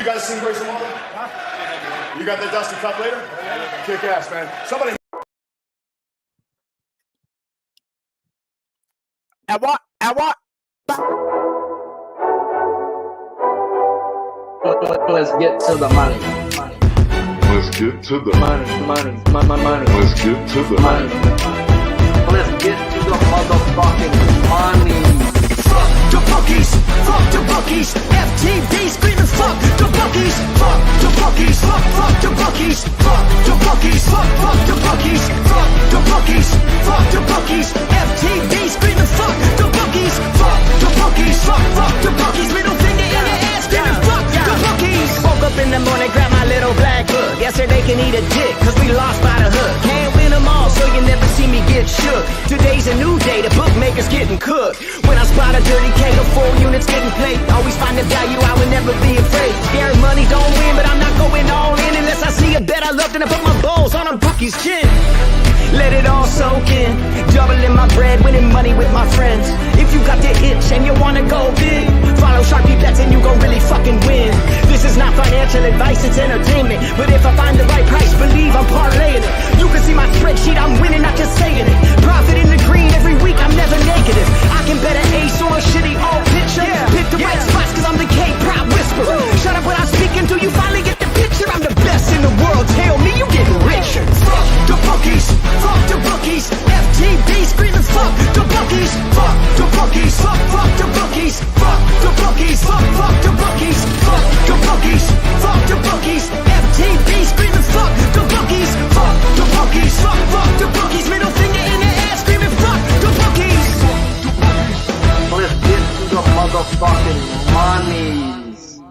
guys seen Grayson Waller? Huh? You got the Dusty Cup later? Kick ass, man. Somebody. And what? Let's get to the money. Let's get to the money. Let's get to the money. Let's get to the motherfucking money. Fuck the bookies, fuck the bookies. FTV screaming fuck the bookies, fuck the bookies, fuck the bookies, fuck the bookies, fuck the bookies, fuck the bookies, fuck the bookies. FTV screaming fuck the bookies, fuck the bookies, fuck the bookies. Middle finger in the ass screaming fuck the bookies. Woke up in the morning, grab my little black book. Yesterday can eat a dick, cause we lost by the hook. Can't win them all, so you never see me get shook. Today's a new day, the bookmaker's getting cooked. When I spot a dirty K of 4 units getting played, always find the value, I would never be afraid. Scary money don't win, but I'm not going all in unless I see a bet I love, then I put my balls on a bookie's chin. Let it all soak in, doubling my bread, winning money with my friends. If you got the itch and you wanna go big, follow Sharpie bets and you gon' really fucking win. This is not financial advice, it's entertainment. But if I find the right price, believe I'm parlaying it. You can see my spreadsheet, I'm winning, not just saying it. Profit in the green every week, I'm never negative. I can bet an ace or a shitty old picture. Pick the right spots cause I'm the K-pop whisperer. Shut up when I speak until you finally get the picture. I'm the best in the world, tell me you getting richer. Fuck the bookies, fuck the bookies. FTV screaming fuck the bookies, fuck the bookies, fuck the bookies, fuck the bookies, fuck the bookies, fuck the bookies, fuck the bookies. FTV screaming fuck the bookies, fuck the bookies, fuck the bookies. Middle finger in the air screaming fuck the bookies. Let's get to the motherfucking monies.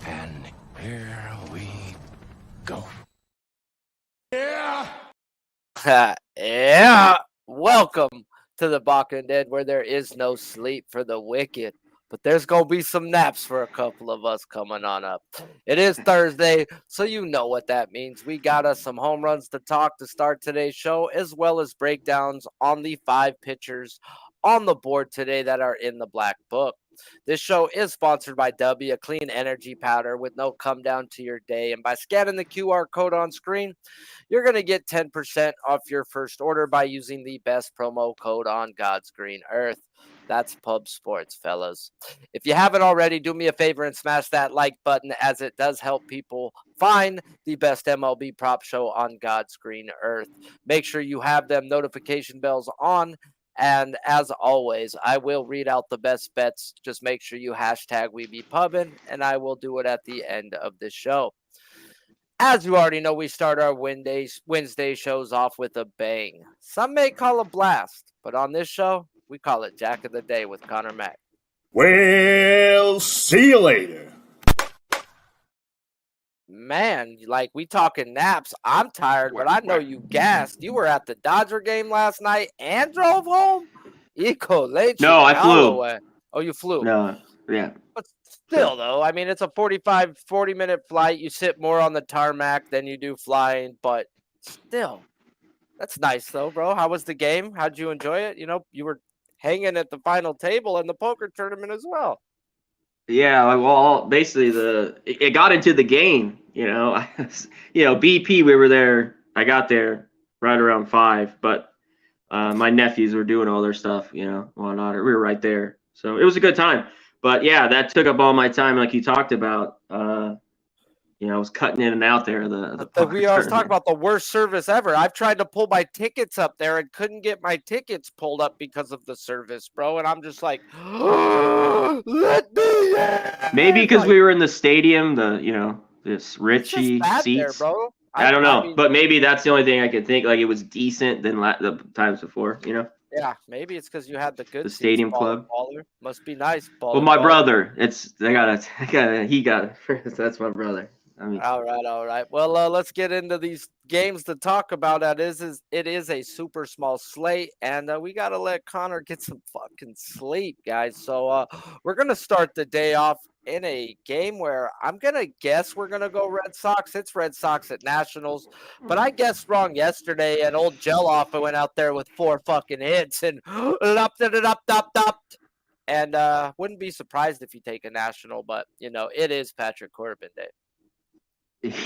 And here we go. Yeah. Welcome to the Balking Dead, where there is no sleep for the wicked. But there's going to be some naps for a couple of us coming on up. It is Thursday, so you know what that means. We got us some home runs to talk to start today's show, as well as breakdowns on the 5 pitchers on the board today that are in the black book. This show is sponsored by W, a clean energy powder with no come down to your day. And by scanning the QR code on screen, you're going to get 10% off your first order by using the best promo code on God's green earth. That's Pub Sports, fellas. If you haven't already, do me a favor and smash that like button, as it does help people find the best MLB prop show on God's green earth. Make sure you have them notification bells on. And as always, I will read out the best bets. Just make sure you hashtag WeBePubbin, and I will do it at the end of the show. As you already know, we start our Wednesday shows off with a bang. Some may call a blast, but on this show, we call it Jack of the Day with Connor Mack. Well, see you later. Man, like, we talking naps. I'm tired, but I know you gassed. You were at the Dodger game last night and drove home? No, I flew. Away. Oh, you flew? No, yeah. But still, though, I mean, it's a 40-minute flight. You sit more on the tarmac than you do flying, but still. That's nice, though, bro. How was the game? How'd you enjoy it? You know, you were hanging at the final table in the poker tournament as well. Yeah, well, basically it got into the game, you know. BP, we were there. I got there right around 5, but my nephews were doing all their stuff, you know, whatnot. We were right there, so it was a good time. But yeah, that took up all my time, like you talked about. I was cutting in and out there. We always talk about the worst service ever. I've tried to pull my tickets up there and couldn't get my tickets pulled up because of the service, bro. And I'm just like, let me in. Maybe because we were in the stadium, this Richie seats. There, bro. I don't know, but maybe that's the only thing I could think. Like, it was decent than the times before, you know. Yeah, maybe it's because you had the good stadium club. Baller. Must be nice. Well, my brother, he got it. That's my brother. I mean, all right. Well, let's get into these games to talk about. It is a super small slate, and we got to let Connor get some fucking sleep, guys. So we're going to start the day off in a game where I'm going to guess we're going to go Red Sox. It's Red Sox at Nationals, but I guessed wrong yesterday, and old Jell-Off went out there with 4 fucking hits and lopped it up. And wouldn't be surprised if you take a national, but it is Patrick Corbin Day.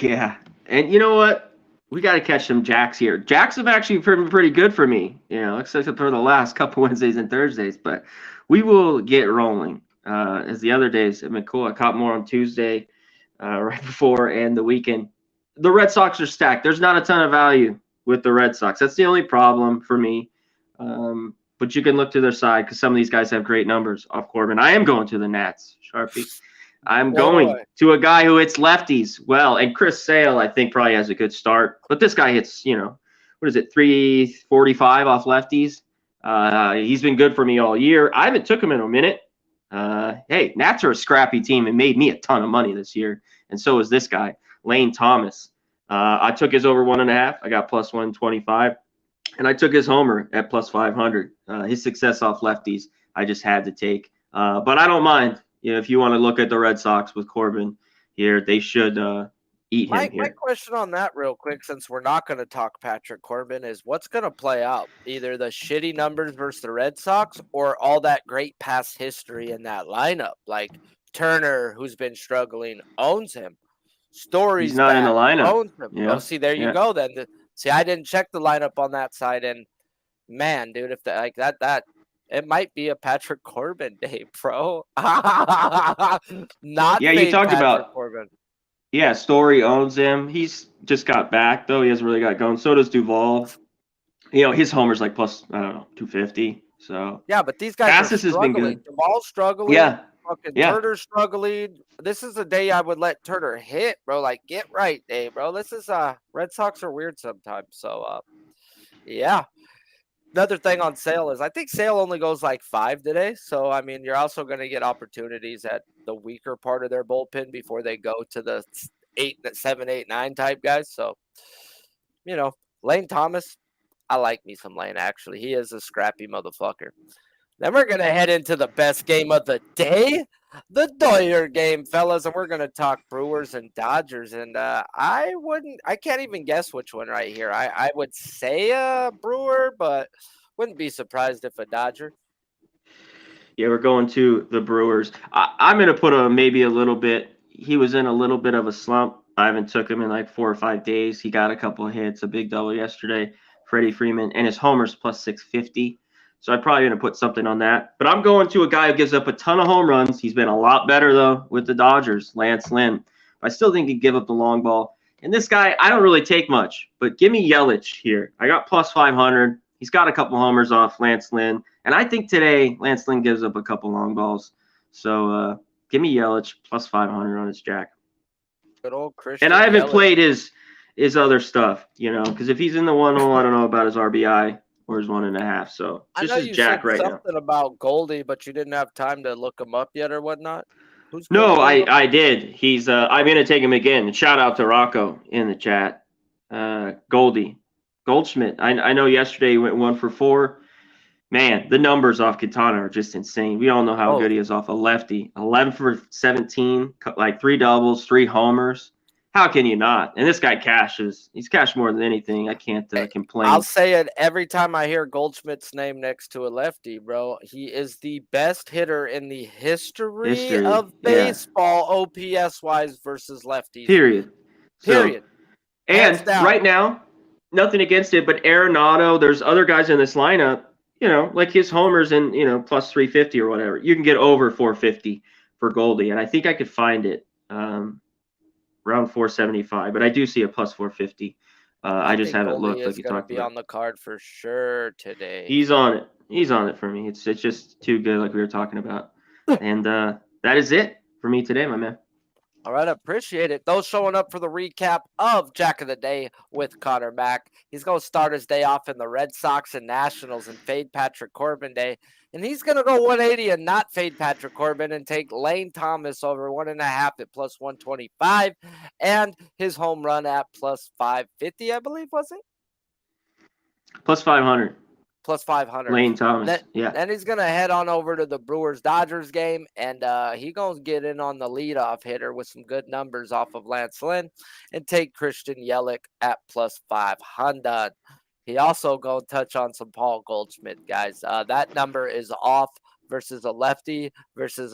Yeah. And you know what? We got to catch some Jacks here. Jacks have actually been pretty good for me, except for the last couple Wednesdays and Thursdays. But we will get rolling as the other days have been cool. I caught more on Tuesday right before and the weekend. The Red Sox are stacked. There's not a ton of value with the Red Sox. That's the only problem for me. But you can look to their side because some of these guys have great numbers off Corbin. I am going to the Nats, Sharpie. I'm going to a guy who hits lefties well. And Chris Sale, I think, probably has a good start. But this guy hits, 345 off lefties. He's been good for me all year. I haven't took him in a minute. Hey, Nats are a scrappy team and made me a ton of money this year. And so is this guy, Lane Thomas. I took his over 1.5. I got plus 125. And I took his homer at plus 500. His success off lefties, I just had to take. But I don't mind. If you want to look at the Red Sox with Corbin here, they should eat him here. My question on that real quick, since we're not going to talk Patrick Corbin, is what's going to play out? Either the shitty numbers versus the Red Sox or all that great past history in that lineup. Like Turner, who's been struggling, owns him. Story's He's not in the lineup. Owns him. Yeah. Oh, see, there you go then. See, I didn't check the lineup on that side, and man, dude, if that it might be a Patrick Corbin day, bro. Not you talked Patrick about Corbin. Yeah, Story owns him. He's just got back though. He hasn't really got going. So does Duvall. His homer's like plus 250. So yeah, but these guys Cassis are struggling. has been good. Duvall's struggling. Yeah. Turner's struggling. This is a day I would let Turner hit, bro. Like, get right day, bro. This is Red Sox are weird sometimes. So yeah. Another thing on Sale is I think Sale only goes like 5 today. So I mean, you're also going to get opportunities at the weaker part of their bullpen before they go to the 7, 8, 9 type guys. So Lane Thomas, I like me some Lane actually. He is a scrappy motherfucker. Then we're going to head into the best game of the day, the Doyer game, fellas, and we're going to talk Brewers and Dodgers. And I can't even guess which one right here. I would say a Brewer, but wouldn't be surprised if a Dodger. Yeah, we're going to the Brewers. I'm going to put maybe a little bit. He was in a little bit of a slump. I haven't took him in like 4 or 5 days. He got a couple of hits, a big double yesterday, Freddie Freeman, and his homer's plus 650. So I'm probably going to put something on that. But I'm going to a guy who gives up a ton of home runs. He's been a lot better, though, with the Dodgers, Lance Lynn. I still think he'd give up the long ball. And this guy, I don't really take much. But give me Yelich here. I got plus 500. He's got a couple homers off Lance Lynn. And I think today Lance Lynn gives up a couple long balls. So give me Yelich plus 500 on his jack. Good old Christian. And I haven't Yelich. played his other stuff, because if he's in the 1-0, I don't know about his RBI. Or his 1.5. So just his jack right now. Something about Goldie, but you didn't have time to look him up yet or whatnot. No, I did. He's I'm gonna take him again. Shout out to Rocco in the chat. Goldschmidt. I know yesterday he went 1 for 4. Man, the numbers off Quintana are just insane. We all know how good he is off a lefty. 11 for 17, like 3 doubles, 3 homers. How can you not? And this guy cashes. He's cashed more than anything. I can't complain. I'll say it every time I hear Goldschmidt's name next to a lefty, bro. He is the best hitter in the history of baseball, OPS-wise, versus lefties. Period. And down. Right now, nothing against it, but Arenado, there's other guys in this lineup, like his homers and, plus 350 or whatever. You can get over 450 for Goldie, and I think I could find it. Around 475, but I do see a plus 450. I just haven't looked like you talked about. Be on the card for sure today. He's on it. He's on it for me. It's just too good, like we were talking about. And that is it for me today, my man. All right, appreciate it. Those showing up for the recap of Jack of the Day with Connor Mack. He's going to start his day off in the Red Sox and Nationals and fade Patrick Corbin Day. And he's going to go 180 and not fade Patrick Corbin and take Lane Thomas over 1.5 at plus 125 and his home run at plus 550, I believe, was it? Plus 500. Plus 500. Lane Thomas. Then he's going to head on over to the Brewers-Dodgers game, and he's going to get in on the leadoff hitter with some good numbers off of Lance Lynn and take Christian Yelich at plus 500. He also going to touch on some Paul Goldschmidt, guys. That number is off versus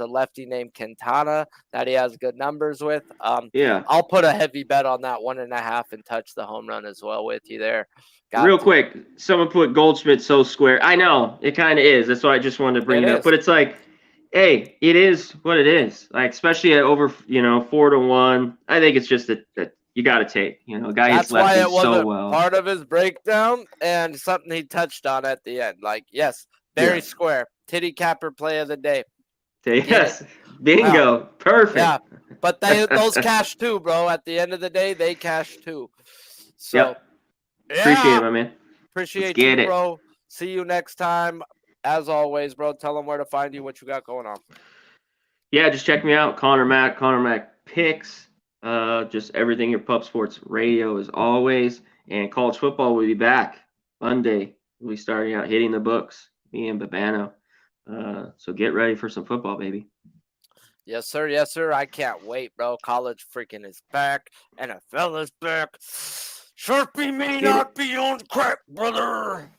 a lefty named Quintana that he has good numbers with. Yeah. I'll put a heavy bet on that 1.5 and touch the home run as well with you there. Real quick, someone put Goldschmidt so square. I know it kind of is. That's why I just wanted to bring it up. But it's like, hey, it is what it is. Like, especially at over 4-1. I think it's just that you got to take. A guy hits lefties so well. Part of his breakdown and something he touched on at the end. Like, yes, very square. Titty capper play of the day. Yes, bingo, perfect. Yeah, but those cash too, bro. At the end of the day, they cash too. So, appreciate it, my man. Appreciate you, bro. See you next time. As always, bro, tell them where to find you, what you got going on. Yeah, just check me out, Connor Mack Picks. Just everything your Pub Sports Radio as always. And college football will be back Monday. We'll be starting out hitting the books, me and Babano. So get ready for some football, baby. Yes, sir. Yes, sir. I can't wait, bro. College freaking is back. NFL is back. Sharpie may not be on crack, brother.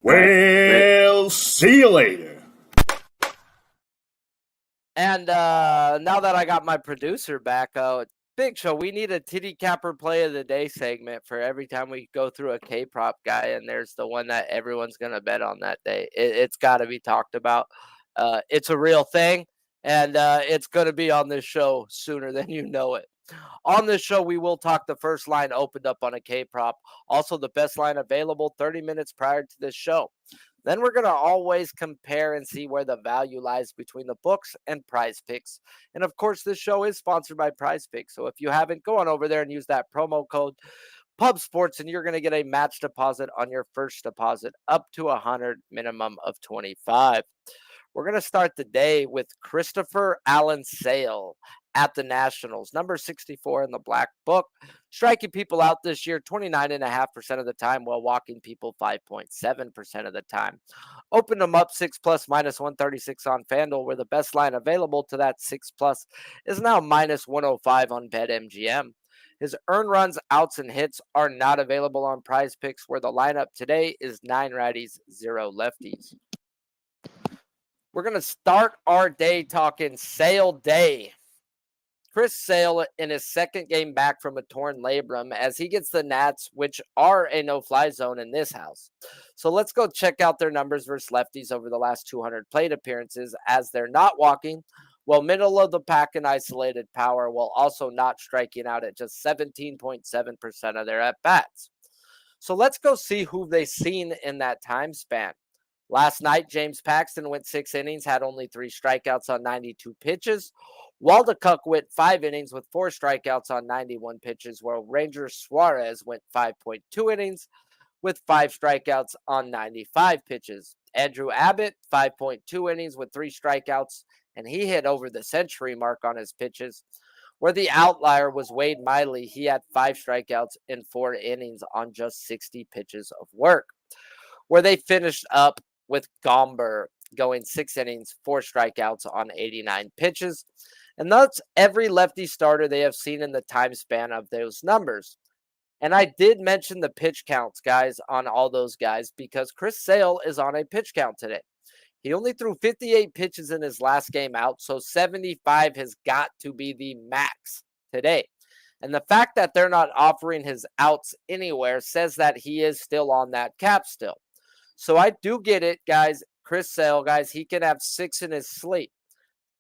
Well, see you later. And now that I got my producer back, Big Show, we need a titty capper play of the day segment for every time we go through a K-prop guy, and there's the one that everyone's going to bet on that day. It's got to be talked about. It's a real thing, and it's going to be on this show sooner than you know it. On this show, we will talk the first line opened up on a K-prop, also the best line available 30 minutes prior to this show. Then we're going to always compare and see where the value lies between the books and PrizePicks. And of course, this show is sponsored by PrizePicks. So if you haven't, go on over there and use that promo code PUBSPORTS, and you're going to get a match deposit on your first deposit up to 100, minimum of 25. We're going to start the day with Christopher Allen Sale at the Nationals, number 64 in the black book, striking people out this year 29.5% of the time, while walking people 5.7% of the time. Opened them up 6+ minus 136 on FanDuel, where the best line available to that 6+ is now minus 105 on BetMGM. His earned runs, outs, and hits are not available on PrizePicks, where the lineup today is 9 righties, 0 lefties. We're going to start our day talking Sale Day. Chris Sale in his second game back from a torn labrum as he gets the Nats, which are a no-fly zone in this house. So let's go check out their numbers versus lefties over the last 200 plate appearances, as they're not walking, well, middle of the pack in isolated power, while also not striking out at just 17.7% of their at-bats. So let's go see who they've seen in that time span. Last night, James Paxton went 6 innings, had only 3 strikeouts on 92 pitches. Waldekuk went 5 innings with 4 strikeouts on 91 pitches, while Ranger Suarez went 5.2 innings with 5 strikeouts on 95 pitches. Andrew Abbott, 5.2 innings with 3 strikeouts, and he hit over the century mark on his pitches, where the outlier was Wade Miley. He had 5 strikeouts in 4 innings on just 60 pitches of work, where they finished up with Gomber going 6 innings, 4 strikeouts on 89 pitches. And that's every lefty starter they have seen in the time span of those numbers. And I did mention the pitch counts, guys, on all those guys, because Chris Sale is on a pitch count today. He only threw 58 pitches in his last game out, so 75 has got to be the max today. And the fact that they're not offering his outs anywhere says that he is still on that cap still. So I do get it, guys. Chris Sale, guys, he can have 6 in his sleep.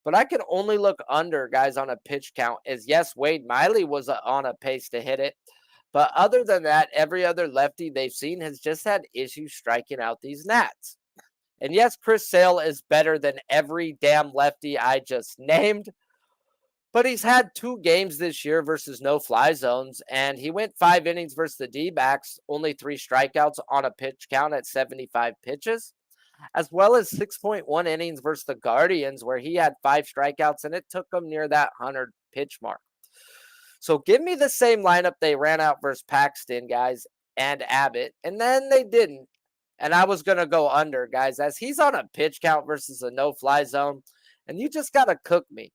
But I can only look under, guys, on a pitch count. As yes, Wade Miley was on a pace to hit it. But other than that, every other lefty they've seen has just had issues striking out these Nats. And yes, Chris Sale is better than every damn lefty I just named. But he's had 2 games this year versus no-fly zones. And he went 5 innings versus the D-backs, only 3 strikeouts on a pitch count at 75 pitches. As well as 6.1 innings versus the Guardians, where he had 5 strikeouts, and it took him near that 100 pitch mark. So give me the same lineup they ran out versus Paxton, guys, and Abbott, and then they didn't. And I was going to go under, guys, as he's on a pitch count versus a no-fly zone, and you just got to cook me.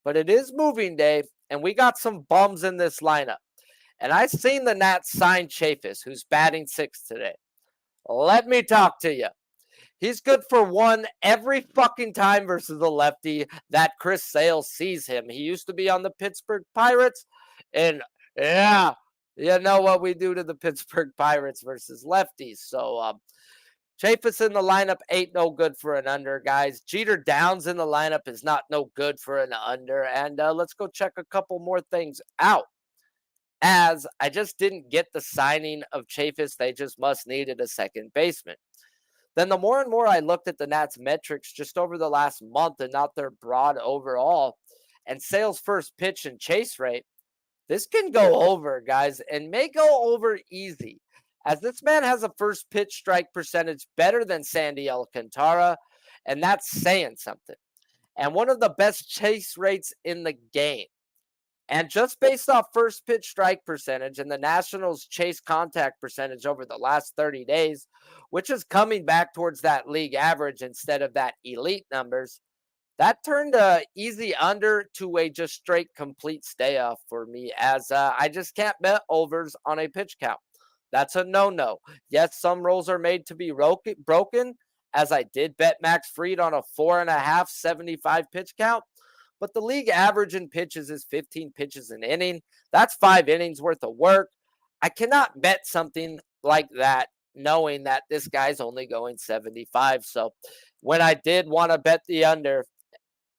But it is moving day, and we got some bums in this lineup. And I've seen the Nats sign Chaffetz, who's batting 6th today. Let me talk to you. He's good for 1 every fucking time versus a lefty that Chris Sale sees him. He used to be on the Pittsburgh Pirates, and yeah, you know what we do to the Pittsburgh Pirates versus lefties. So Chaffetz in the lineup ain't no good for an under, guys. Jeter Downs in the lineup is not no good for an under. And let's go check a couple more things out. As I just didn't get the signing of Chaffetz, they just must needed a second baseman. Then the more and more I looked at the Nats metrics just over the last month and not their broad overall, and Sale's first pitch and chase rate, this can go over, guys, and may go over easy, as this man has a first pitch strike percentage better than Sandy Alcantara, and that's saying something. And one of the best chase rates in the game. And just based off first pitch strike percentage and the Nationals' chase contact percentage over the last 30 days, which is coming back towards that league average instead of that elite numbers, that turned a easy under to a just straight complete stay off for me, as I just can't bet overs on a pitch count. That's a no-no. Yes, some rules are made to be broken, as I did bet Max Fried on a 4.5 75 pitch count. But the league average in pitches is 15 pitches an inning. That's 5 innings worth of work. I cannot bet something like that knowing that this guy's only going 75. So when I did want to bet the under,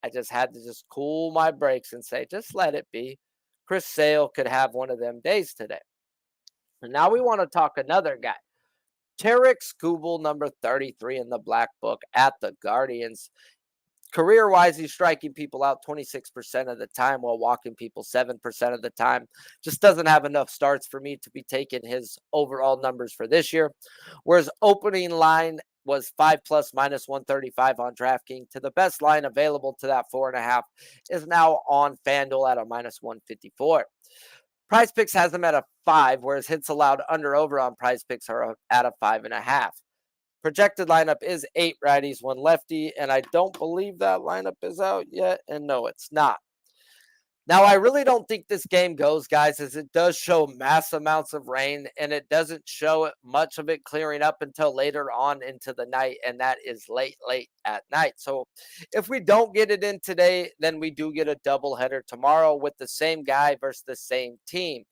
I just had to just cool my brakes and say, just let it be. Chris Sale could have one of them days today. And now we want to talk another guy. Tarik Skubal, number 33 in the black book at the Guardians. Career-wise, he's striking people out 26% of the time while walking people 7% of the time. Just doesn't have enough starts for me to be taking his overall numbers for this year. Whereas opening line was 5+ minus 135 on DraftKings to the best line available to that 4.5 is now on FanDuel at a minus 154. PrizePicks has him at a 5, whereas hits allowed under over on PrizePicks are at a 5.5. Projected lineup is 8 righties, 1 lefty, and I don't believe that lineup is out yet, and no, it's not. Now, I really don't think this game goes, guys, as it does show mass amounts of rain, and it doesn't show much of it clearing up until later on into the night, and that is late at night. So if we don't get it in today, then we do get a doubleheader tomorrow with the same guy versus the same team.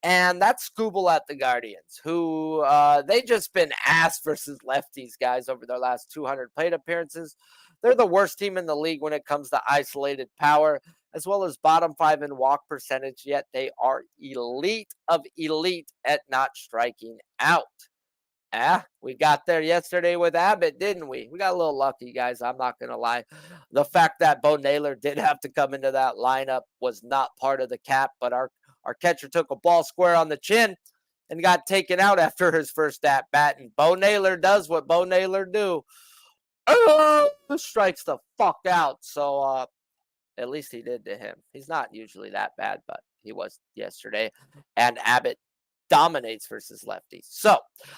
And that's Skubal at the Guardians, who they just been ass versus lefties, guys, over their last 200 plate appearances. They're the worst team in the league when it comes to isolated power, as well as bottom 5 in walk percentage, yet they are elite of elite at not striking out. We got there yesterday with Abbott, didn't we? We got a little lucky, guys. I'm not going to lie. The fact that Bo Naylor did have to come into that lineup was not part of the cap, but our catcher took a ball square on the chin and got taken out after his first at-bat. And Bo Naylor does what Bo Naylor do. Strikes the fuck out. So at least he did to him. He's not usually that bad, but he was yesterday. And Abbott dominates versus lefties. So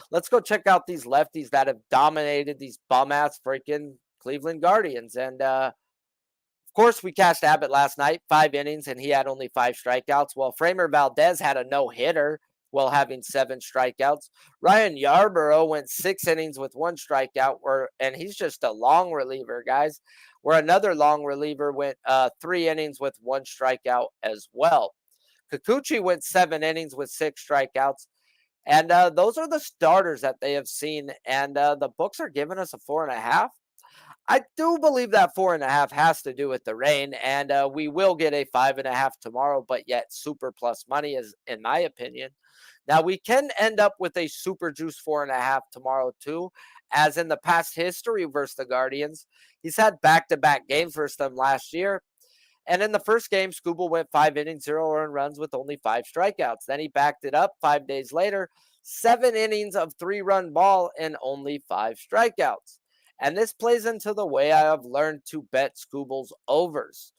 let's go check out these lefties that have dominated these bum-ass freaking Cleveland Guardians. And of course, we cashed Abbott last night, 5 innings, and he had only 5 strikeouts. Well, Framer Valdez had a no-hitter while having 7 strikeouts. Ryan Yarborough went 6 innings with 1 strikeout, and he's just a long reliever, guys, where another long reliever went 3 innings with 1 strikeout as well. Kikuchi went 7 innings with 6 strikeouts. And those are the starters that they have seen, and the books are giving us a 4.5. I do believe that 4.5 has to do with the rain, and we will get a 5.5 tomorrow, but yet super plus money is, in my opinion. Now, we can end up with a super juice 4.5 tomorrow, too, as in the past history versus the Guardians. He's had back-to-back games versus them last year, and in the first game, Skubal went 5 innings, 0 earned runs with only 5 strikeouts. Then he backed it up 5 days later, 7 innings of 3-run ball and only 5 strikeouts. And this plays into the way I have learned to bet Skubal's overs,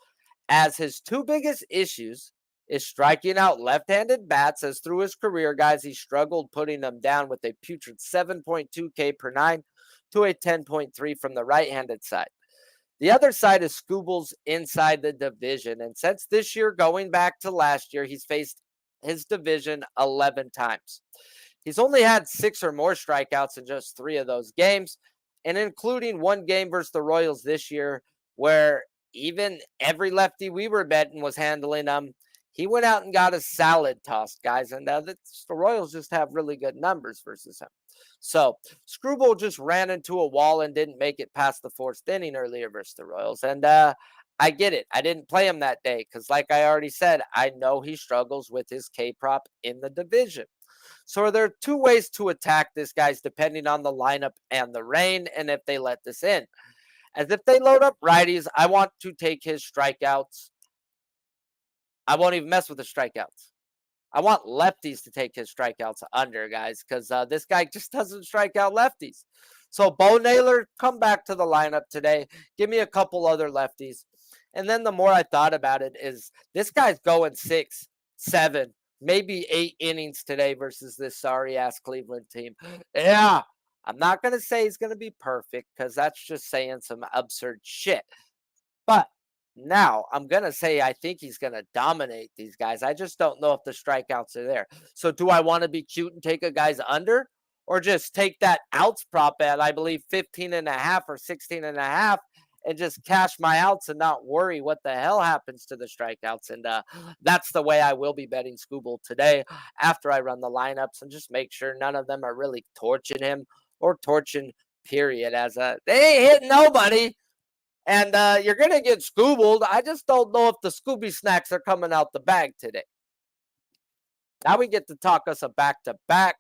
as his 2 biggest issues is striking out left-handed bats, as through his career, guys, he struggled putting them down with a putrid 7.2 K per 9 to a 10.3 from the right-handed side. The other side is Skubal's inside the division, and since this year, going back to last year, he's faced his division 11 times. He's only had 6 or more strikeouts in just 3 of those games. and including one game versus the Royals this year where even every lefty we were betting was handling them. He went out and got a salad tossed, guys, and the Royals just have really good numbers versus him. So Skubal just ran into a wall and didn't make it past the 4th inning earlier versus the Royals. And I get it. I didn't play him that day because, like I already said, I know he struggles with his K-prop in the division. So there are 2 ways to attack this, guys, depending on the lineup and the rain and if they let this in. As if they load up righties, I want to take his strikeouts. I won't even mess with the strikeouts. I want lefties to take his strikeouts under, guys, because this guy just doesn't strike out lefties. So Bo Naylor, come back to the lineup today. Give me a couple other lefties. And then the more I thought about it is this guy's going 6, 7, maybe 8 innings today versus this sorry-ass Cleveland team. Yeah, I'm not going to say he's going to be perfect because that's just saying some absurd shit. But now I'm going to say I think he's going to dominate these guys. I just don't know if the strikeouts are there. So do I want to be cute and take a guy's under or just take that outs prop at, I believe, 15.5 or 16.5 and just cash my outs and not worry what the hell happens to the strikeouts? And that's the way I will be betting Skubal today after I run the lineups and just make sure none of them are really torching him or torching, period. As they ain't hitting nobody. And you're going to get Skubal. I just don't know if the Scooby snacks are coming out the bag today. Now we get to talk us a back-to-back.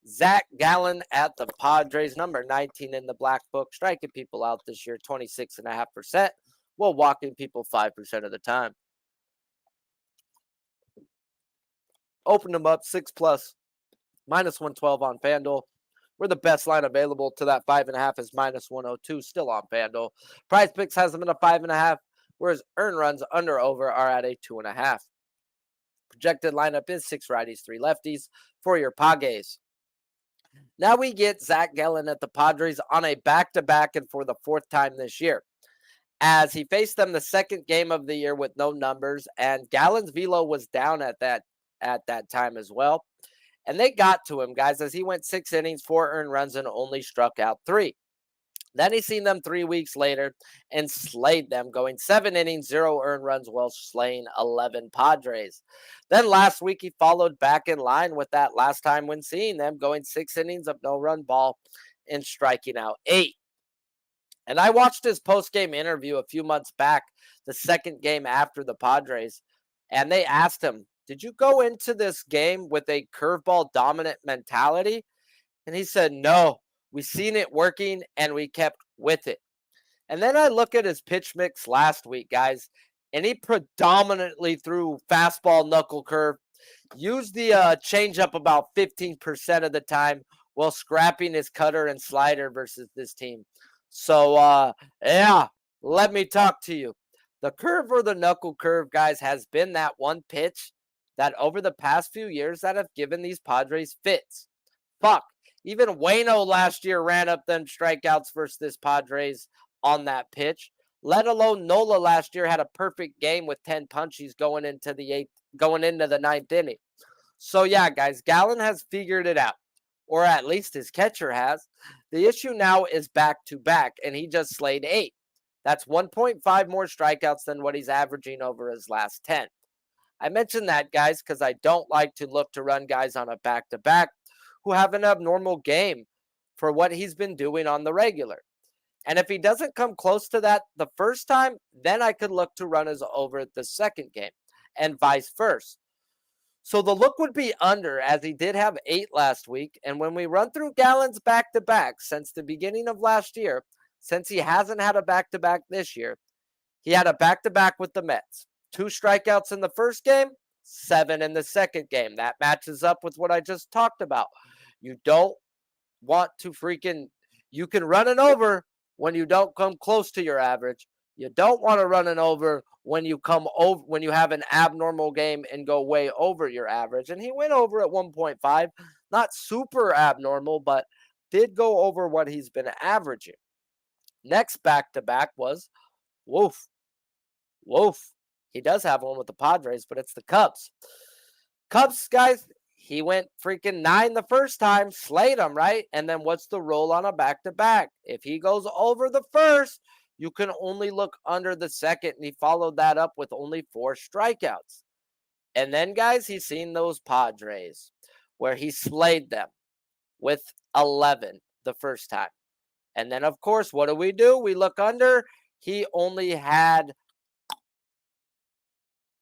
Zac Gallen at the Padres, number 19 in the black book, striking people out this year 26.5%, while walking people 5% of the time. Open them up 6+, -112 on FanDuel. We're the best line available to that 5.5 is -102, still on FanDuel. PrizePicks has them at a 5.5, whereas earn runs under over are at a 2.5. Projected lineup is 6 righties, 3 lefties for your Padres. Now we get Zac Gallen at the Padres on a back-to-back and for the 4th time this year, as he faced them the 2nd game of the year with no numbers, and Gallen's velo was down at that time as well. And they got to him, guys, as he went 6 innings, 4 earned runs, and only struck out 3. Then he seen them 3 weeks later and slayed them, going 7 innings, 0 earned runs, while slaying 11 Padres. Then last week, he followed back in line with that last time when seeing them, going 6 innings of no-run ball and striking out 8. And I watched his post-game interview a few months back, the 2nd game after the Padres, and they asked him, did you go into this game with a curveball dominant mentality? And he said, no. We seen it working, and we kept with it. And then I look at his pitch mix last week, guys, and he predominantly threw fastball, knuckle curve, used the changeup about 15% of the time while scrapping his cutter and slider versus this team. So, yeah, let me talk to you. The curve or the knuckle curve, guys, has been that one pitch that over the past few years that have given these Padres fits. Fuck. Even Waino last year ran up them strikeouts versus this Padres on that pitch. Let alone Nola last year had a perfect game with 10 punchies going into the 9th inning. So yeah, guys, Gallen has figured it out, or at least his catcher has. The issue now is back-to-back, and he just slayed 8. That's 1.5 more strikeouts than what he's averaging over his last 10. I mentioned that, guys, because I don't like to look to run guys on a back-to-back who have an abnormal game for what he's been doing on the regular. And if he doesn't come close to that the first time, then I could look to run his over the 2nd game and vice versa. So the look would be under, as he did have 8 last week. And when we run through Gallen's back-to-back since the beginning of last year, since he hasn't had a back-to-back this year, he had a back-to-back with the Mets. 2 strikeouts in the first game, 7 in the 2nd game. That matches up with what I just talked about. You don't want to you can run an over when you don't come close to your average. You don't want to run an over when you have an abnormal game and go way over your average. And he went over at 1.5, not super abnormal, but did go over what he's been averaging. Next back-to-back was Wolf. He does have one with the Padres, but it's the Cubs. Cubs, guys, He went freaking 9 the first time, slayed him, right? And then what's the roll on a back-to-back? If he goes over the first, you can only look under the second, and he followed that up with only 4 strikeouts. And then, guys, he's seen those Padres where he slayed them with 11 the first time. And then, of course, what do? We look under. He only had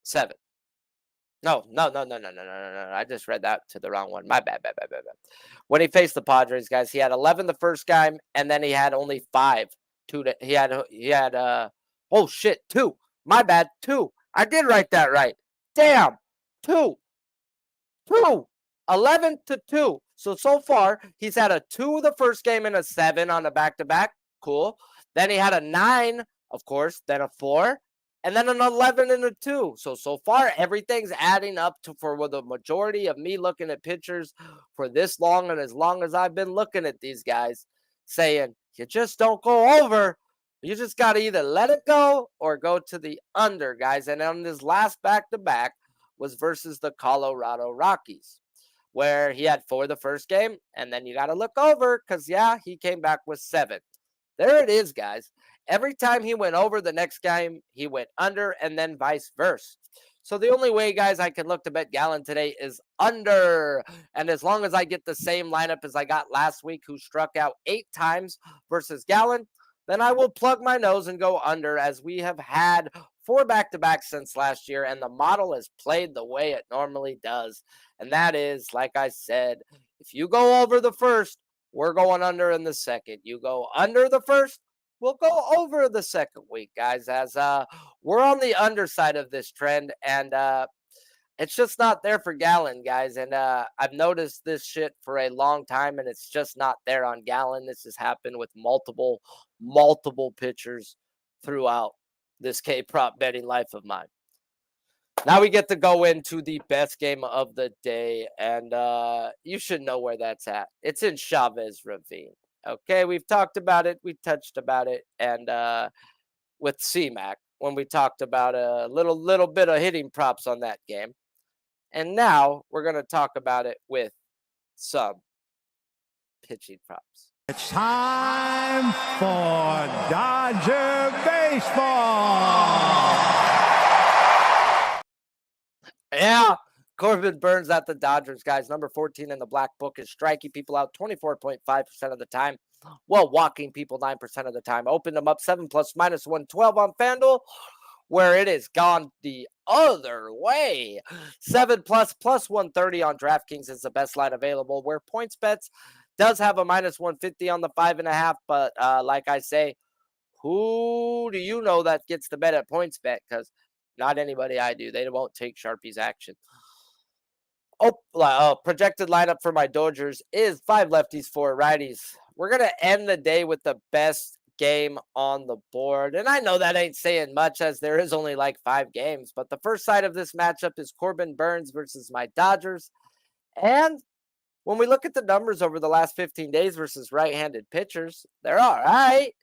7. No. I just read that to the wrong one. My bad. When he faced the Padres, guys, he had 11 the first game, and then he had only 5. He had 2. My bad, 2. I did write that right. Damn. 2. 11 to 2. So far, he's had a 2 the first game and a 7 on a back-to-back. Cool. Then he had a 9, of course, then a 4, and then an 11 and a 2. So far, everything's adding up to for the majority of me looking at pitchers for this long, and as long as I've been looking at these guys, saying, you just don't go over. You just got to either let it go or go to the under, guys. And on his last back-to-back was versus the Colorado Rockies, where he had 4 the first game, and then you got to look over because, yeah, he came back with 7. There it is, guys. Every time he went over the next game, he went under, and then vice versa. So the only way, guys, I can look to bet Gallen today is under. And as long as I get the same lineup as I got last week, who struck out 8 times versus Gallen, then I will plug my nose and go under, as we have had 4 back-to-backs since last year, and the model has played the way it normally does. And that is, like I said, if you go over the first, we're going under in the second. You go under the first, we'll go over the second week, guys, as we're on the underside of this trend, and it's just not there for Gallen, guys. And I've noticed this shit for a long time, and it's just not there on Gallen. This has happened with multiple pitchers throughout this K-prop betting life of mine. Now we get to go into the best game of the day, and you should know where that's at. It's in Chavez Ravine. Okay, we've talked about it. We touched about it, and with C-Mac when we talked about a little bit of hitting props on that game. And now we're going to talk about it with some pitching props. It's time for Dodger Baseball. Yeah, Corbin Burnes at the Dodgers, guys. Number 14 in the black book is striking people out 24.5% of the time, while walking people 9% of the time. Opened them up 7+ -112 on FanDuel, where it has gone the other way. 7+ +130 on DraftKings is the best line available, where PointsBets does have a -150 on the 5.5. But like I say, who do you know that gets the bet at PointsBet? Because not anybody I do. They won't take Sharpie's action. Projected lineup for my Dodgers is 5 lefties, 4 righties. We're going to end the day with the best game on the board. And I know that ain't saying much, as there is only like 5 games. But the first side of this matchup is Corbin Burnes versus my Dodgers. And when we look at the numbers over the last 15 days versus right-handed pitchers, they're all right.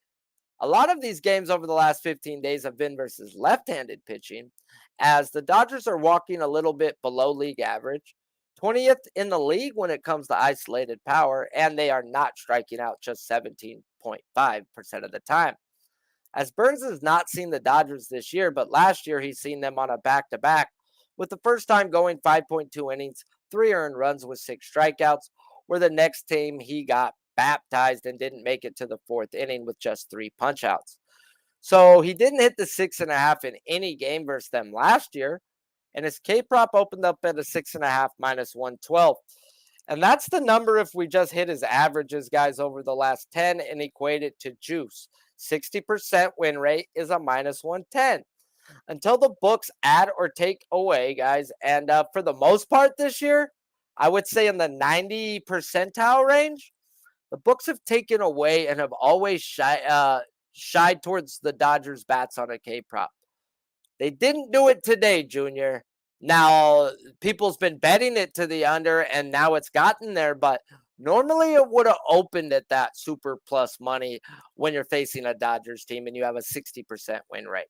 A lot of these games over the last 15 days have been versus left-handed pitching, as the Dodgers are walking a little bit below league average, 20th in the league when it comes to isolated power, and they are not striking out just 17.5% of the time. As Burnes has not seen the Dodgers this year, but last year he's seen them on a back-to-back, with the first time going 5.2 innings, 3 earned runs with 6 strikeouts, where the next team he got baptized and didn't make it to the 4th inning with just 3 punch-outs. So he didn't hit the 6.5 in any game versus them last year, and his K-prop opened up at a 6.5 -112. And that's the number if we just hit his averages, guys, over the last 10 and equate it to juice. 60% win rate is a -110. Until the books add or take away, guys, and for the most part this year, I would say in the 90 percentile range, the books have taken away and have always shied towards the Dodgers bats on a K-prop. They didn't do it today, Junior. Now, people's been betting it to the under, and now it's gotten there, but normally it would have opened at that super plus money when you're facing a Dodgers team and you have a 60% win rate.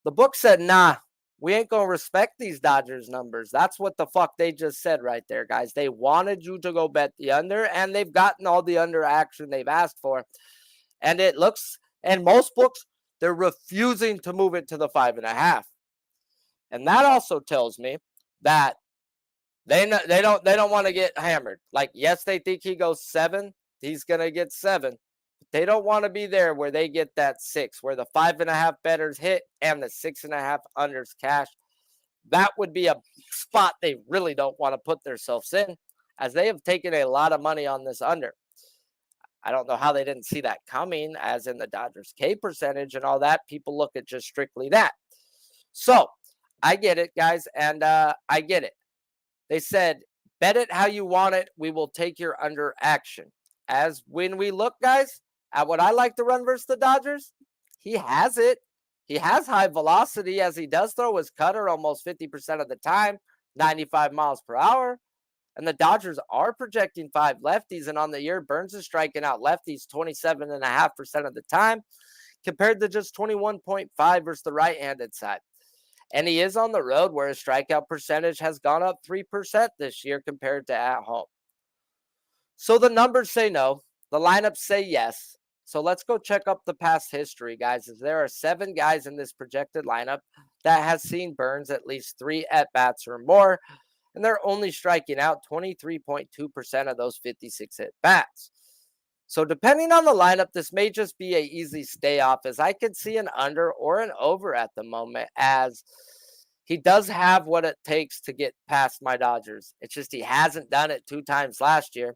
The book said, nah, we ain't going to respect these Dodgers numbers. That's what the fuck they just said right there, guys. They wanted you to go bet the under, and they've gotten all the under action they've asked for. And it looks, and most books, they're refusing to move it to the 5.5. And that also tells me that they don't want to get hammered. Like, yes, they think he goes 7. He's going to get 7. They don't want to be there where they get that 6, where the 5.5 bettors hit and the 6.5 unders cash. That would be a spot they really don't want to put themselves in, as they have taken a lot of money on this under. I don't know how they didn't see that coming, as in the Dodgers K percentage and all that. People look at just strictly that. So I get it, guys, and I get it. They said, bet it how you want it. We will take your under action. As when we look, guys, at what I like to run versus the Dodgers, he has it. He has high velocity, as he does throw his cutter almost 50% of the time, 95 miles per hour. And the Dodgers are projecting 5 lefties. And on the year, Burnes is striking out lefties 27.5% of the time, compared to just 21.5 versus the right-handed side. And he is on the road, where his strikeout percentage has gone up 3% this year compared to at home. So the numbers say no. The lineups say yes. So let's go check up the past history, guys, as there are 7 guys in this projected lineup that has seen Burnes at least 3 at-bats or more, and they're only striking out 23.2% of those 56 at-bats. So depending on the lineup, this may just be an easy stay off, as I could see an under or an over at the moment, as he does have what it takes to get past my Dodgers. It's just he hasn't done it 2 times last year.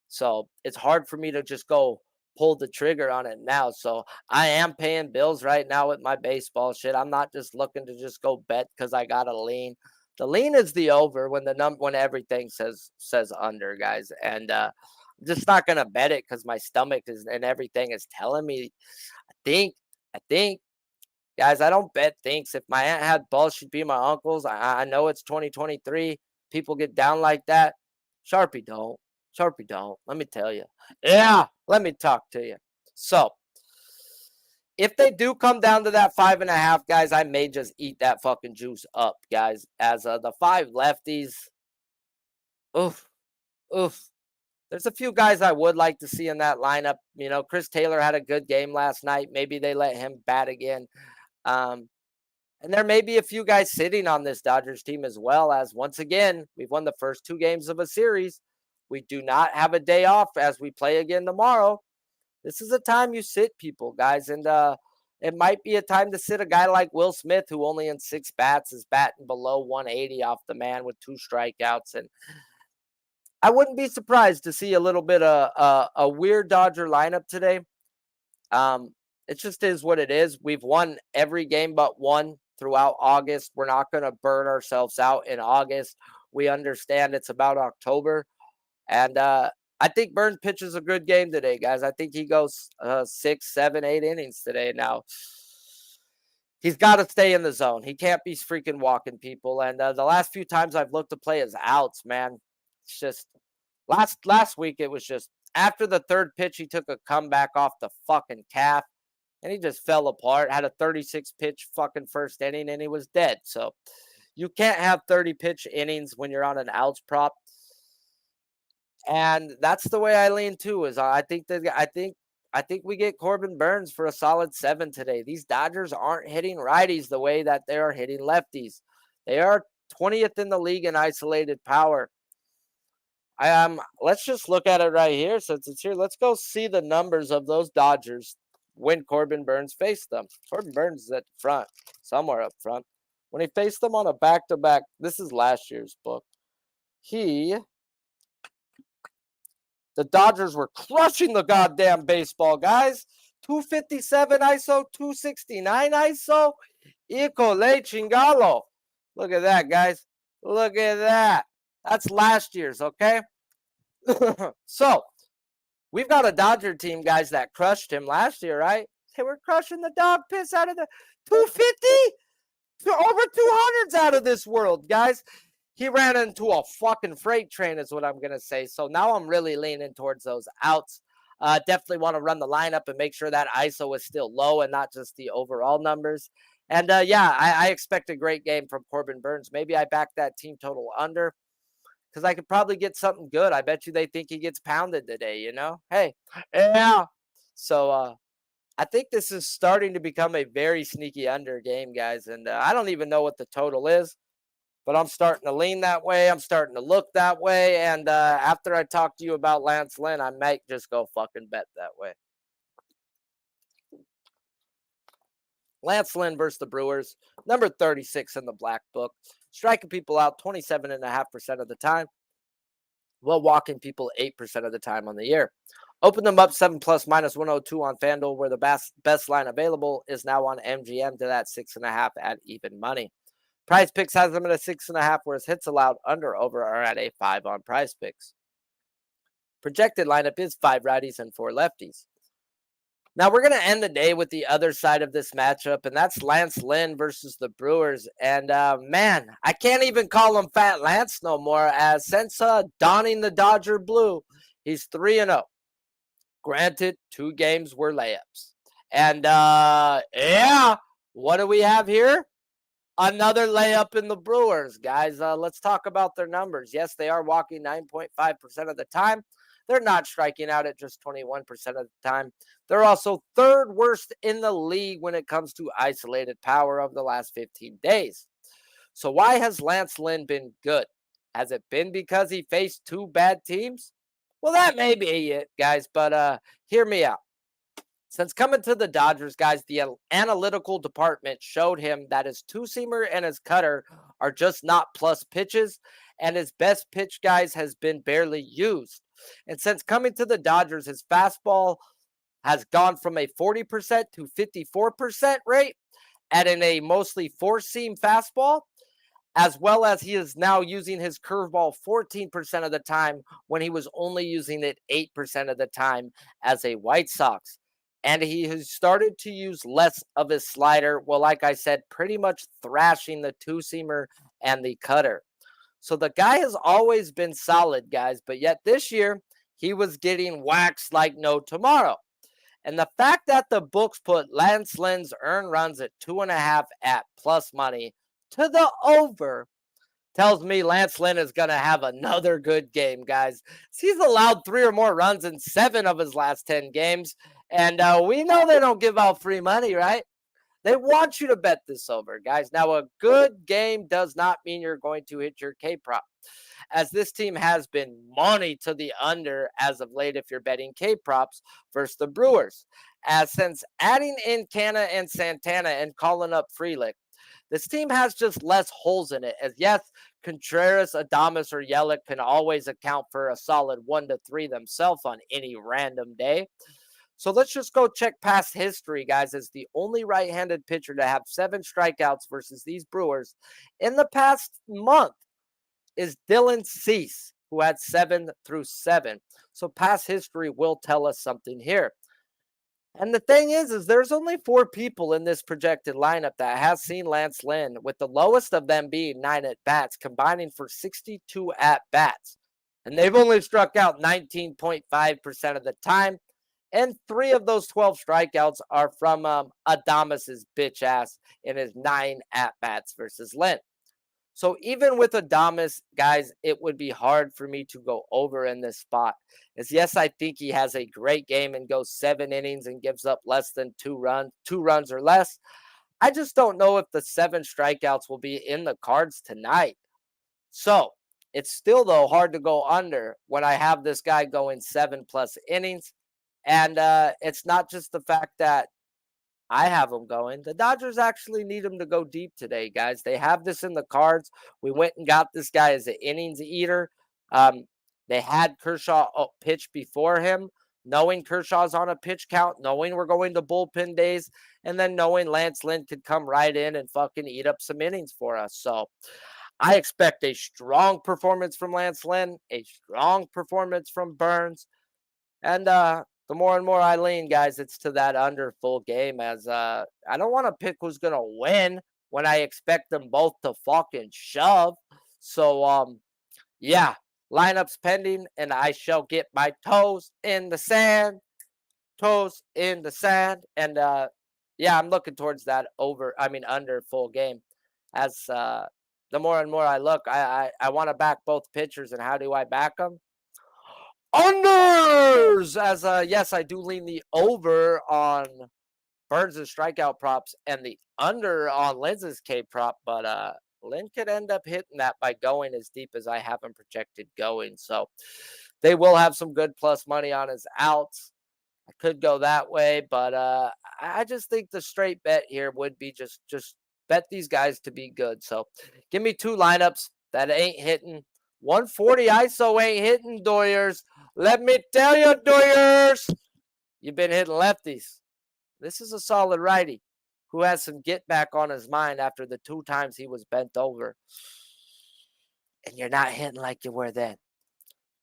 So it's hard for me to just go pull the trigger on it now. So I am paying bills right now with my baseball shit. I'm not just looking to just go bet because I got a lean. The lean is the over when when everything says under, guys. And I'm just not gonna bet it because my stomach is and everything is telling me. I think, guys, I don't bet things. If my aunt had balls, she'd be my uncle's. I know it's 2023. People get down like that. Sharpie don't. Let me tell you. Yeah, let me talk to you. So, if they do come down to that 5.5, guys, I may just eat that fucking juice up, guys. As the 5 lefties, oof. There's a few guys I would like to see in that lineup. You know, Chris Taylor had a good game last night. Maybe they let him bat again. And there may be a few guys sitting on this Dodgers team as well, as once again, we've won the first 2 games of a series. We do not have a day off as we play again tomorrow. This is a time you sit people, guys. And it might be a time to sit a guy like Will Smith, who only in 6 bats is batting below 180 off the man with 2 strikeouts. And I wouldn't be surprised to see a little bit of a weird Dodger lineup today. It just is what it is. We've won every game but 1 throughout August. We're not going to burn ourselves out in August. We understand it's about October. And I think Burnes pitches a good game today, guys. I think he goes 6, 7, 8 innings today. Now, he's got to stay in the zone. He can't be freaking walking people. And the last few times I've looked to play his outs, man, it's just last week it was just after the 3rd pitch, he took a comeback off the fucking calf, and he just fell apart. Had a 36 pitch fucking first inning, and he was dead. So you can't have 30 pitch innings when you're on an outs prop. And that's the way I lean too. Is I think we get Corbin Burnes for a solid 7 today. These Dodgers aren't hitting righties the way that they are hitting lefties. They are 20th in the league in isolated power. Let's just look at it right here since it's here. Let's go see the numbers of those Dodgers when Corbin Burnes faced them. Corbin Burnes is at the front, somewhere up front. When he faced them on a back-to-back, this is last year's book. The Dodgers were crushing the goddamn baseball, guys. 257 ISO, 269 ISO. Híjole chingalo. Look at that, guys. Look at that. That's last year's, okay? So, we've got a Dodger team, guys, that crushed him last year, right? They were crushing the dog piss out of the 250 to over 200s out of this world, guys. He ran into a fucking freight train is what I'm going to say. So now I'm really leaning towards those outs. Definitely want to run the lineup and make sure that ISO is still low and not just the overall numbers. And yeah, I expect a great game from Corbin Burnes. Maybe I back that team total under because I could probably get something good. I bet you they think he gets pounded today, you know? Hey, yeah. So I think this is starting to become a very sneaky under game, guys. And I don't even know what the total is, but I'm starting to lean that way. I'm starting to look that way. And after I talk to you about Lance Lynn, I might just go fucking bet that way. Lance Lynn versus the Brewers, number 36 in the black book, striking people out 27.5% of the time, while walking people 8% of the time on the year. Open them up 7 plus minus 102 on FanDuel, where the best line available is now on MGM to that 6.5 at even money. PrizePicks has them at a 6.5, whereas hits allowed under over are at a 5 on PrizePicks. Projected lineup is 5 righties and 4 lefties. Now, we're going to end the day with the other side of this matchup, and that's Lance Lynn versus the Brewers. And, man, I can't even call him Fat Lance no more, as since donning the Dodger blue, he's 3-0. Granted, 2 games were layups. And, yeah, what do we have here? Another layup in the Brewers, guys. Let's talk about their numbers. Yes, they are walking 9.5% of the time. They're not striking out at just 21% of the time. They're also 3rd worst in the league when it comes to isolated power of the last 15 days. So why has Lance Lynn been good? Has it been because he faced 2 bad teams? Well, that may be it, guys, but hear me out. Since coming to the Dodgers, guys, the analytical department showed him that his two-seamer and his cutter are just not plus pitches, and his best pitch, guys, has been barely used. And since coming to the Dodgers, his fastball has gone from a 40% to 54% rate, adding a mostly four-seam fastball, as well as he is now using his curveball 14% of the time when he was only using it 8% of the time as a White Sox. And he has started to use less of his slider. Well, like I said, pretty much thrashing the two-seamer and the cutter. So the guy has always been solid, guys. But yet this year, he was getting waxed like no tomorrow. And the fact that the books put Lance Lynn's earned runs at 2.5 at plus money to the over tells me Lance Lynn is going to have another good game, guys. He's allowed 3 or more runs in 7 of his last 10 games. And we know they don't give out free money, right? They want you to bet this over, guys. Now, a good game does not mean you're going to hit your K-prop, as this team has been money to the under as of late if you're betting K-props versus the Brewers. As since adding in Canna and Santana and calling up Frelick, this team has just less holes in it. As yes, Contreras, Adames, or Yelich can always account for a solid 1 to 3 themselves on any random day. So let's just go check past history, guys, as the only right-handed pitcher to have 7 strikeouts versus these Brewers in the past month is Dylan Cease, who had 7 through 7. So past history will tell us something here. And the thing is there's only 4 people in this projected lineup that has seen Lance Lynn, with the lowest of them being 9 at-bats, combining for 62 at-bats. And they've only struck out 19.5% of the time. And 3 of those 12 strikeouts are from Adames' bitch ass in his 9 at-bats versus Lynn. So even with Adames, guys, it would be hard for me to go over in this spot. As yes, I think he has a great game and goes 7 innings and gives up less than 2 runs or less. I just don't know if the 7 strikeouts will be in the cards tonight. So it's still, though, hard to go under when I have this guy going 7+ innings. And it's not just the fact that I have him going. The Dodgers actually need him to go deep today, guys. They have this in the cards. We went and got this guy as an innings eater. They had Kershaw pitch before him, knowing Kershaw's on a pitch count, knowing we're going to bullpen days, and then knowing Lance Lynn could come right in and fucking eat up some innings for us. So I expect a strong performance from Lance Lynn, a strong performance from Burnes, and the more and more I lean, guys, it's to that under full game, as I don't want to pick who's going to win when I expect them both to fucking shove. So, yeah, lineups pending, and I shall get my toes in the sand, and yeah, I'm looking towards that under full game. As the more and more I look, I want to back both pitchers. And how do I back them? Unders! As yes, I do lean the over on Burnes' strikeout props and the under on Lynn's K prop, but Lynn could end up hitting that by going as deep as I have him projected going. So they will have some good plus money on his outs. I could go that way, but I just think the straight bet here would be just bet these guys to be good. So give me two lineups that ain't hitting. 140 ISO ain't hitting, Doyers. Let me tell you, Doyers, you've been hitting lefties. This is a solid righty who has some get back on his mind after the 2 times he was bent over. And you're not hitting like you were then.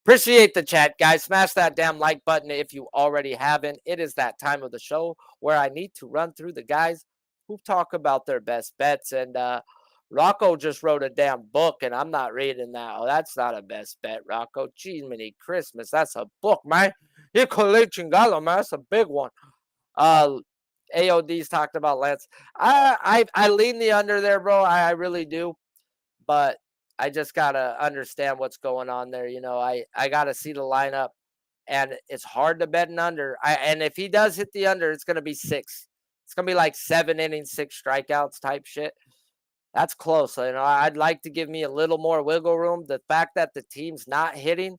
Appreciate the chat, guys. Smash that damn like button if you already haven't. It is that time of the show where I need to run through the guys who talk about their best bets. And Rocco just wrote a damn book, and I'm not reading that. Oh, that's not a best bet, Rocco. Gee, many Christmas. That's a book, man. You chingalo, man. That's a big one. AOD's talked about Lance. I lean the under there, bro. I really do. But I just got to understand what's going on there. You know, I got to see the lineup, and it's hard to bet an under. And if he does hit the under, it's going to be 6. It's going to be like 7 innings, 6 strikeouts type shit. That's close. You know, I'd like to give me a little more wiggle room. The fact that the team's not hitting,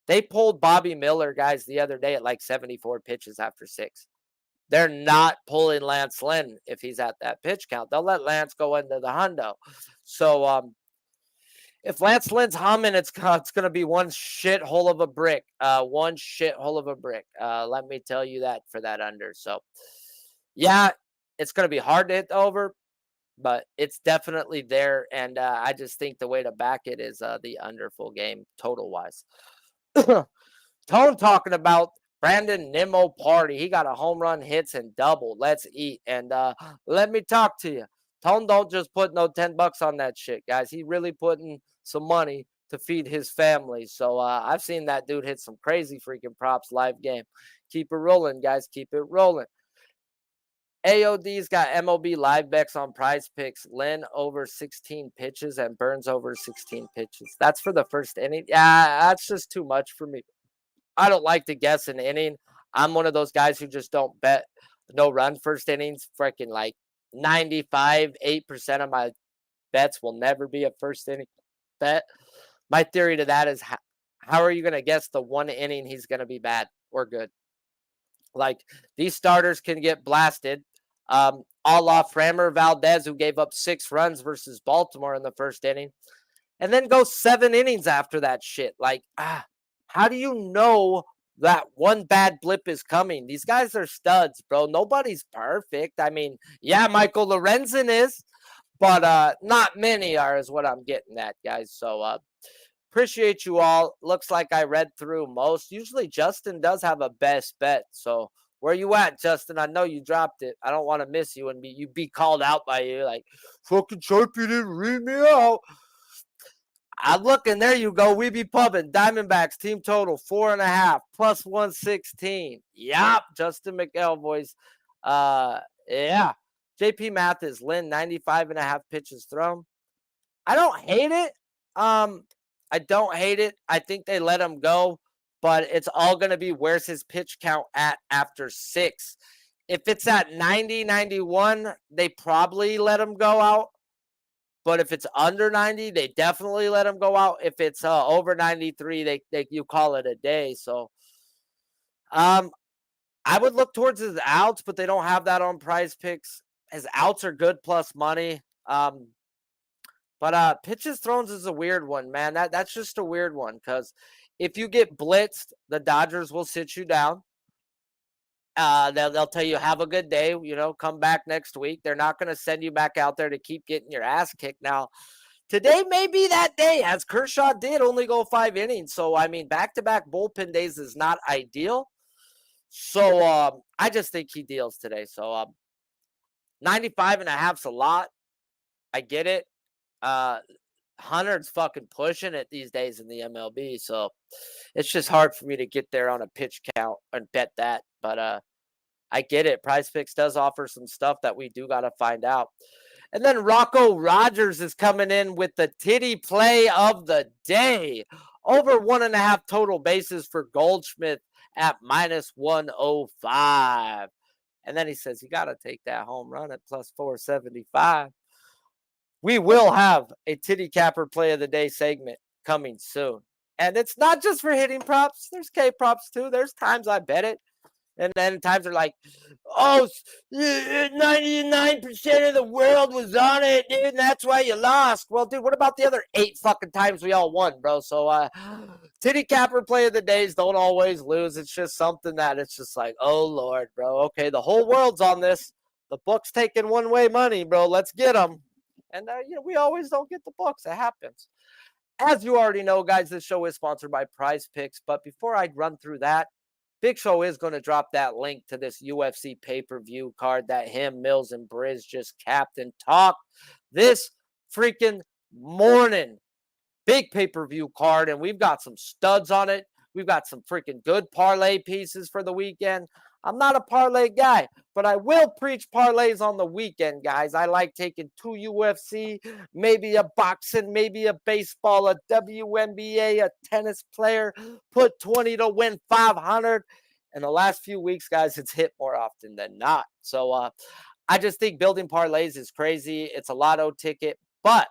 they pulled Bobby Miller, guys, the other day at like 74 pitches after 6. They're not pulling Lance Lynn if he's at that pitch count. They'll let Lance go into the hundo. So, if Lance Lynn's humming, it's going to be one shithole of a brick. One shithole of a brick. Let me tell you that for that under. So, yeah, it's going to be hard to hit the over, but it's definitely there. And I just think the way to back it is the under full game total-wise. Tone talking about Brandon Nimmo party. He got a home run, hits, and double. Let's eat. And let me talk to you. Tone don't just put no $10 on that shit, guys. He really putting some money to feed his family. So I've seen that dude hit some crazy freaking props live game. Keep it rolling, guys. Keep it rolling. AOD's got MLB live bets on PrizePicks. Lynn over 16 pitches and Burnes over 16 pitches. That's for the first inning. Yeah, that's just too much for me. I don't like to guess an inning. I'm one of those guys who just don't bet no run first innings. Freaking like 8% of my bets will never be a first inning bet. My theory to that is how are you going to guess the one inning he's going to be bad or good? Like these starters can get blasted. A la Framber Valdez, who gave up 6 runs versus Baltimore in the first inning, and then go 7 innings after that shit. Like, how do you know that one bad blip is coming? These guys are studs, bro. Nobody's perfect. I mean, yeah, Michael Lorenzen is, but not many are, is what I'm getting at, guys. So appreciate you all. Looks like I read through most. Usually Justin does have a best bet. So where you at, Justin? I know you dropped it. I don't want to miss you and be called out by you. Like, fucking Sharpie didn't read me out. I'm looking. There you go. We be pubbing. Diamondbacks team total 4.5 plus 116. Yup. Justin McEl voice. Yeah. JP Math is Lynn 95.5 pitches thrown. I don't hate it. I don't hate it. I think they let him go, but it's all going to be where's his pitch count at after 6. If it's at 90, 91, they probably let him go out. But if it's under 90, they definitely let him go out. If it's over 93, you call it a day. So I would look towards his outs, but they don't have that on PrizePicks. His outs are good plus money. But pitches thrown is a weird one, man. That's just a weird one because if you get blitzed, the Dodgers will sit you down. They'll tell you, have a good day, come back next week. They're not going to send you back out there to keep getting your ass kicked. Now, today may be that day, as Kershaw did only go 5 innings. So, I mean, back-to-back bullpen days is not ideal. So, I just think he deals today. So, 95.5's a lot. I get it. 100's fucking pushing it these days in the MLB. So, it's just hard for me to get there on a pitch count and bet that. But I get it. PrizePicks does offer some stuff that we do got to find out. And then Rocco Rogers is coming in with the titty play of the day. Over 1.5 total bases for Goldschmidt at -105. And then he says, you got to take that home run at +475. We will have a titty capper play of the day segment coming soon. And it's not just for hitting props. There's K props too. There's times I bet it. And then times are like, oh, 99% of the world was on it, dude, and that's why you lost. Well, dude, what about the other 8 fucking times we all won, bro? So, titty capper play of the days don't always lose. It's just something that it's just like, oh, Lord, bro. Okay, the whole world's on this. The book's taking one-way money, bro. Let's get them. And, we always don't get the books. It happens. As you already know, guys, this show is sponsored by PrizePicks. But before I run through that, Big Show is going to drop that link to this UFC pay-per-view card that him, Mills, and Briz just capped and talked this freaking morning. Big pay-per-view card, and we've got some studs on it. We've got some freaking good parlay pieces for the weekend. I'm not a parlay guy, but I will preach parlays on the weekend, guys. I like taking 2 UFC, maybe a boxing, maybe a baseball, a WNBA, a tennis player, put 20 to win 500. In the last few weeks, guys, it's hit more often than not. So I just think building parlays is crazy. It's a lotto ticket, but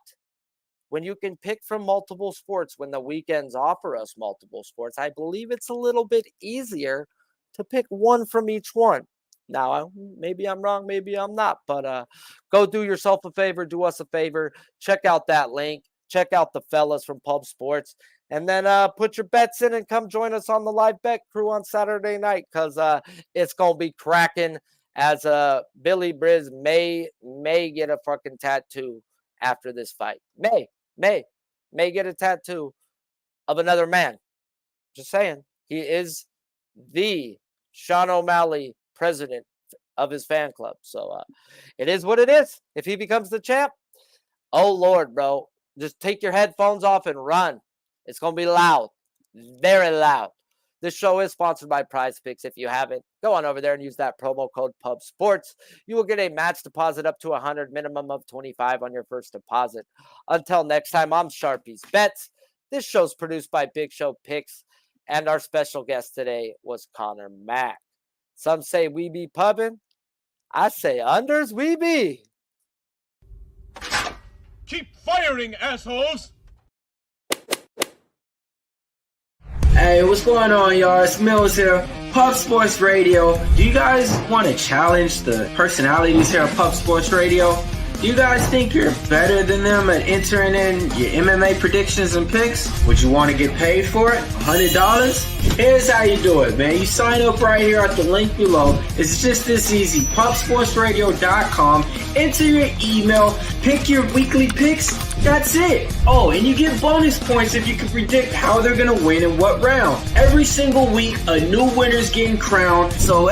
when you can pick from multiple sports, when the weekends offer us multiple sports, I believe it's a little bit easier to pick one from each one. Now, maybe I'm wrong, maybe I'm not, but go do yourself a favor, do us a favor, check out that link, check out the fellas from Pub Sports, and then put your bets in and come join us on the live bet crew on Saturday night, because it's going to be cracking as Billy Briz may get a fucking tattoo after this fight. May get a tattoo of another man. Just saying. He is the Sean O'Malley president of his fan club. So it is what it is. If he becomes the champ, oh Lord, bro, just take your headphones off and run. It's going to be loud, very loud. This show is sponsored by PrizePicks. If you haven't, go on over there and use that promo code PUBSPORTS. You will get a match deposit up to $100, minimum of $25 on your first deposit. Until next time, I'm Sharpie's Bets. This show's produced by Big Show Picks. And our special guest today was Connor Mack. Some say we be pubbing. I say unders we be. Keep firing, assholes! Hey, what's going on, y'all? It's Mills here, Pub Sports Radio. Do you guys want to challenge the personalities here at Pub Sports Radio? Do you guys think you're better than them at entering in your MMA predictions and picks? Would you want to get paid for it? $100? Here's how you do it, man. You sign up right here at the link below. It's just this easy. PubSportsRadio.com. Enter your email. Pick your weekly picks. That's it. Oh, and you get bonus points if you can predict how they're going to win in what round. Every single week, a new winner's getting crowned. So